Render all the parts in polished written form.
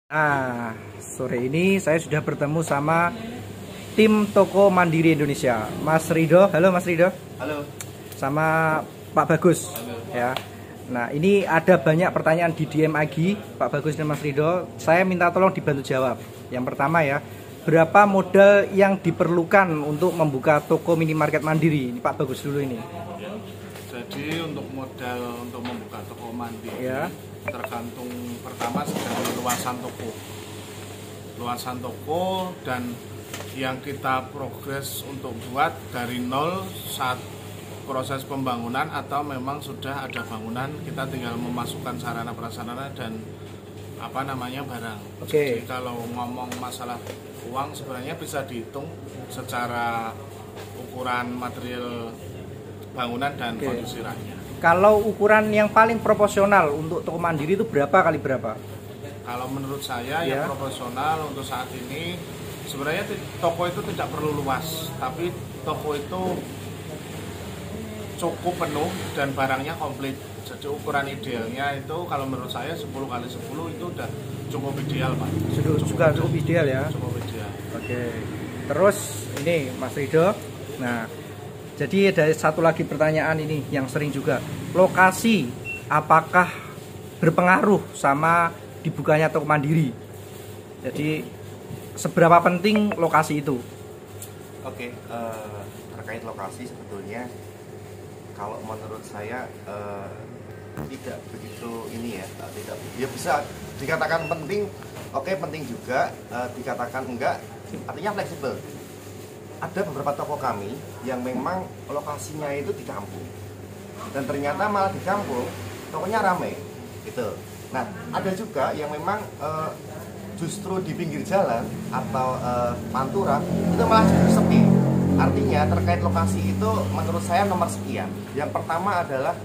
Nah, sore ini saya sudah bertemu sama tim Toko Mandiri Indonesia, Mas Rido. Halo Mas Rido. Halo. Sama Pak Bagus. Halo. Ya. Nah, ini ada banyak pertanyaan di DM Agi, Pak Bagus dan Mas Rido. Saya minta tolong dibantu jawab. Yang pertama ya, berapa modal yang diperlukan untuk membuka toko minimarket mandiri? Ini Pak Bagus dulu ini. Ya. Jadi untuk modal untuk membuka toko mandiri Ya. tergantung pertama dari luasan toko dan yang kita progres untuk buat dari nol saat proses pembangunan atau memang sudah ada bangunan, kita tinggal memasukkan sarana prasarana dan barang. Oke. Jadi kalau ngomong masalah uang sebenarnya bisa dihitung secara ukuran material bangunan dan kondisi rakyat. Kalau ukuran yang paling proporsional untuk toko mandiri itu berapa kali berapa? Kalau menurut saya yang proporsional untuk saat ini sebenarnya toko itu tidak perlu luas, tapi toko itu cukup penuh dan barangnya komplit. Jadi ukuran idealnya itu kalau menurut saya 10 kali 10 itu udah cukup ideal, Pak. Cukup ideal ya. Cukup ideal. Oke. Terus ini Mas Rido. Nah, jadi ada satu lagi pertanyaan ini yang sering juga. Lokasi apakah berpengaruh sama dibukanya toko mandiri? Jadi seberapa penting lokasi itu? Oke, terkait lokasi sebetulnya kalau menurut saya tidak begitu ini ya, tidak ya bisa dikatakan penting, oke penting juga, dikatakan enggak, artinya fleksibel. Ada beberapa toko kami yang memang lokasinya itu di kampung dan ternyata malah di kampung tokonya ramai gitu. Nah ada juga yang memang justru di pinggir jalan atau pantura itu malah justru sepi. Artinya terkait lokasi itu menurut saya nomor sekian. Yang pertama adalah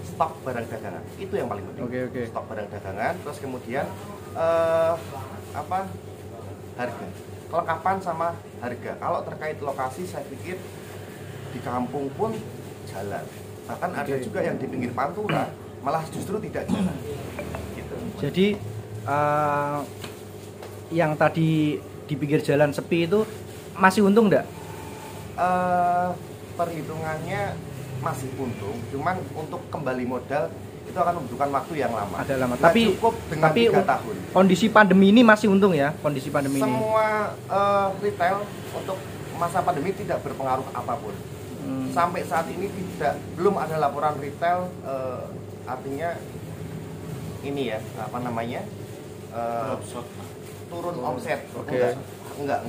stok barang dagangan, itu yang paling penting. Oke. Stok barang dagangan, terus kemudian harga, kelengkapan sama harga. Kalau terkait lokasi saya pikir di kampung pun jalan. Bahkan ada juga yang di pinggir pantura malah justru tidak jalan. Gitu. Jadi yang tadi di pinggir jalan sepi itu masih untung enggak? Perhitungannya masih untung, cuman untuk kembali modal itu akan membutuhkan waktu yang lama. Ada lama. Nggak Tapi cukup dengan 3 tahun. Kondisi pandemi ini masih untung ya, kondisi pandemi ini. Semua retail untuk masa pandemi tidak berpengaruh apapun. Sampai saat ini belum ada laporan retail, artinya ini ya turun omset. Enggak.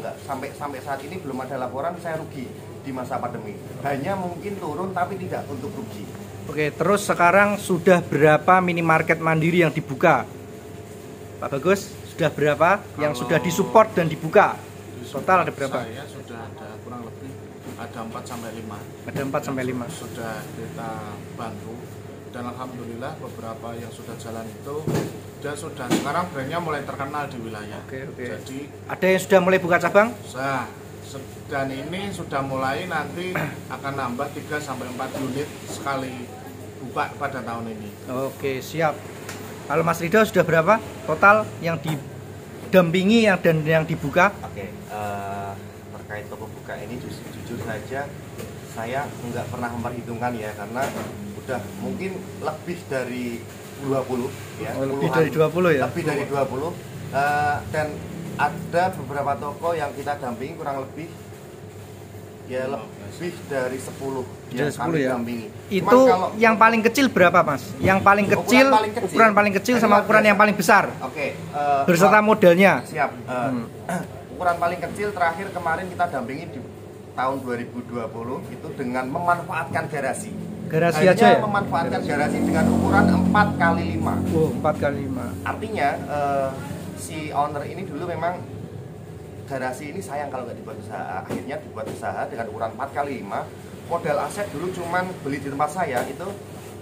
Sampai saat ini belum ada laporan saya rugi di masa pandemi. Hanya mungkin turun tapi tidak untuk rugi. Oke, terus sekarang sudah berapa minimarket mandiri yang dibuka? Pak Bagus, sudah berapa yang sudah disupport dan dibuka? Total ada berapa? Saya sudah ada kurang lebih ada 4 sampai 5. Ada 4 sampai 5. Sudah kita bantu dan alhamdulillah beberapa yang sudah jalan itu dan sudah sekarang brandnya mulai terkenal di wilayah. Oke. Jadi ada yang sudah mulai buka cabang? Dan ini sudah mulai nanti akan nambah 3 sampai 4 unit sekali buka pada tahun ini. Oke, siap. Kalau Mas Rido sudah berapa total yang didampingi dan yang dibuka? Oke, terkait toko buka ini jujur saja saya nggak pernah memperhitungkan ya, karena udah mungkin lebih dari 20 ya. Lebih dari 20 ya? Lebih dari 20 dan ada beberapa toko yang kita dampingi kurang lebih ya lebih dari 10 yang kami dampingi. Itu kalau yang paling kecil berapa Mas? Yang paling kecil, ukuran paling kecil sama ukuran yang paling besar? Oke, berserta modalnya? Siap. Ukuran paling kecil terakhir kemarin kita dampingi di tahun 2020 itu dengan memanfaatkan garasi. Garasi aja ya? Memanfaatkan garasi dengan ukuran 4 kali 5. Oh, 4 kali 5. Artinya si owner ini dulu memang garasi ini sayang kalau nggak dibuat usaha. Akhirnya dibuat usaha dengan ukuran 4 kali 5. Modal aset dulu cuman beli di tempat saya itu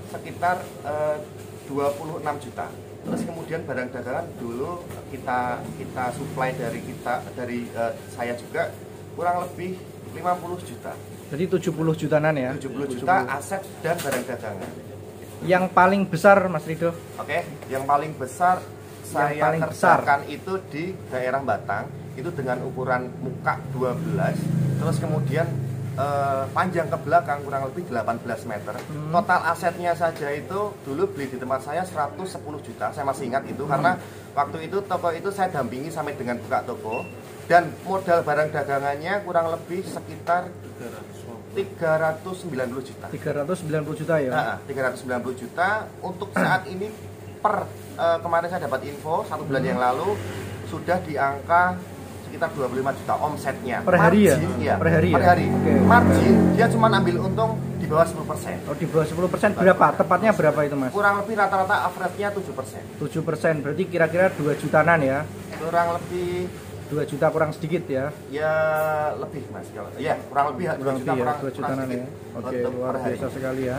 sekitar 26 juta. Terus kemudian barang dagangan dulu kita supply dari saya juga kurang lebih 50 juta. Jadi 70 jutaan ya? 70 juta aset dan barang dagangan. Yang paling besar Mas Rido? Oke, yang paling besar saya paling besar kerjakan itu di daerah Batang, itu dengan ukuran muka 12, terus kemudian panjang ke belakang kurang lebih 18 meter. Total asetnya saja itu dulu beli di tempat saya 110 juta, saya masih ingat itu karena waktu itu toko itu saya dampingi sampai dengan buka toko, dan modal barang dagangannya kurang lebih sekitar 390 juta. 390 juta ya. Nah, 390 juta untuk saat ini kemarin saya dapat info 1 bulan yang lalu sudah di angka sekitar 25 juta omsetnya. Per hari ya? Margin, Per hari ya? Per hari. Okay. Margin dia cuma ambil untung di bawah 10%. Oh, di bawah 10% berapa? Tepatnya berapa itu, Mas? Kurang lebih rata-rata average-nya 7%. 7%, berarti kira-kira 2 jutaan ya? Kurang lebih 2 juta kurang sedikit ya? ya lebih Mas. Ya, kurang lebih 2 juta ya, kurang 2 jutaan ya. Oke, untuk luar per hari. biasa sekali ya.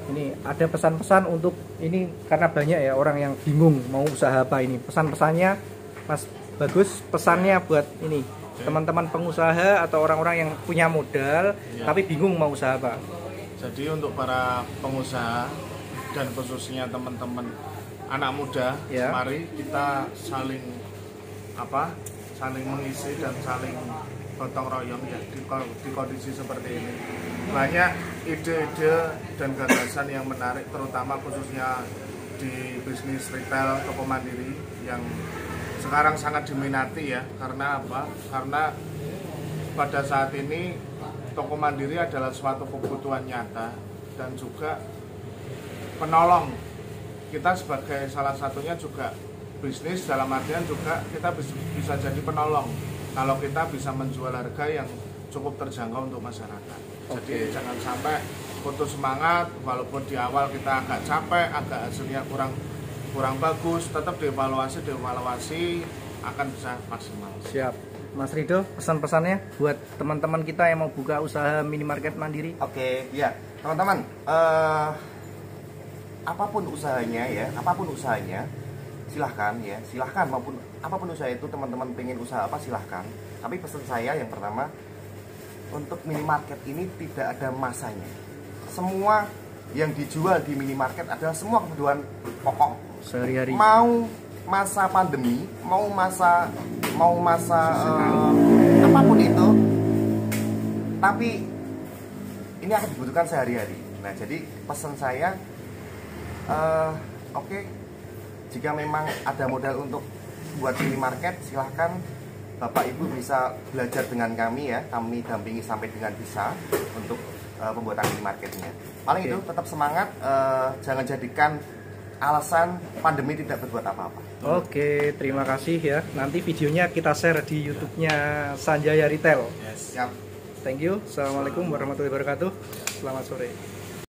Ini ada pesan-pesan untuk ini karena banyak ya orang yang bingung mau usaha apa ini. Pesan-pesannya Mas Bagus, pesannya buat ini teman-teman pengusaha atau orang-orang yang punya modal tapi bingung mau usaha apa. Jadi untuk para pengusaha dan khususnya teman-teman anak muda, mari kita saling mengisi dan saling gotong royong ya di kondisi seperti ini. Banyak ide-ide dan gagasan yang menarik, terutama khususnya di bisnis retail toko mandiri yang sekarang sangat diminati ya. Karena apa? Karena pada saat ini toko mandiri adalah suatu kebutuhan nyata dan juga penolong. Kita sebagai salah satunya juga bisnis, dalam artian juga kita bisa jadi penolong kalau kita bisa menjual harga yang cukup terjangkau untuk masyarakat. Jadi jangan sampai putus semangat, walaupun di awal kita agak capek, agak hasilnya kurang bagus, tetap dievaluasi akan bisa maksimal. Siap. Mas Rido, pesan-pesannya buat teman-teman kita yang mau buka usaha minimarket mandiri. Oke, ya teman-teman, apapun usahanya, silahkan maupun apapun usaha itu teman-teman pengen usaha apa silahkan. Tapi pesan saya yang pertama, untuk minimarket ini tidak ada masanya. Semua yang dijual di minimarket adalah semua kebutuhan pokok sehari-hari. Mau masa pandemi, mau masa apapun itu, tapi ini akan dibutuhkan sehari-hari. Nah, jadi pesan saya, jika memang ada modal untuk buat minimarket, silahkan Bapak Ibu bisa belajar dengan kami ya. Kami dampingi sampai dengan bisa untuk pembuatan minimarketnya. Paling itu tetap semangat, jangan jadikan alasan pandemi tidak berbuat apa-apa. Oke, terima kasih ya. Nanti videonya kita share di YouTube-nya Sanjaya Retail. Yes. Siap. Thank you. Assalamualaikum warahmatullahi wabarakatuh. Selamat sore.